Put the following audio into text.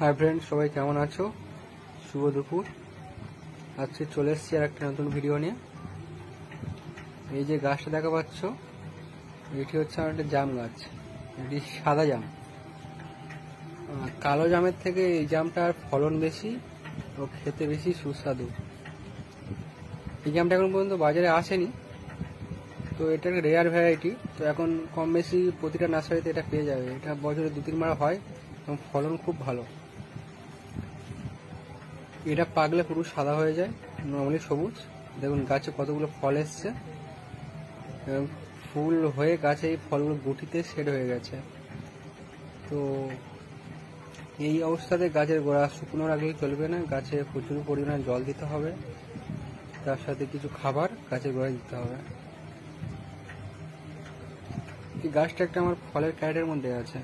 Hi friend, সবাই কেমন আছো? শুভ দুপুর। আজকে চলে এসেছি আর একটা নতুন ভিডিও নিয়ে। এই যে গাছটা দেখা পাচ্ছ, এটি হচ্ছে আমার একটা জাম গাছ। এটি সাদা জাম। কালো জামের থেকে এই জামটার ফলন বেশি ও খেতে বেশি সুস্বাদু। এই জামটা এখন পর্যন্ত বাজারে আসেনি, তো এটা রেয়ার ভ্যারাইটি। তো এখন কম বেশি প্রতিটা নার্সারিতে এটা পেয়ে যাবে। এটা বছরে 2-3 মাস হয় এবং ফলন খুব ভালো। এটা পাকলে পুরো সাদা হয়ে যায়, নর্মালি সবুজ। দেখুন গাছে কতগুলো ফল এসছে এবং ফুল হয়ে গাছে এই ফলগুলো গুটিতে সেট হয়ে গেছে। তো এই অবস্থাতে গাছের গোড়া শুকনো রাখলে চলবে না, গাছে প্রচুর পরিমাণে জল দিতে হবে, তার সাথে কিছু খাবার গাছের গোড়ায় দিতে হবে। এই গাছটা একটা আমার ফলের ক্যারেটের মধ্যে আছে।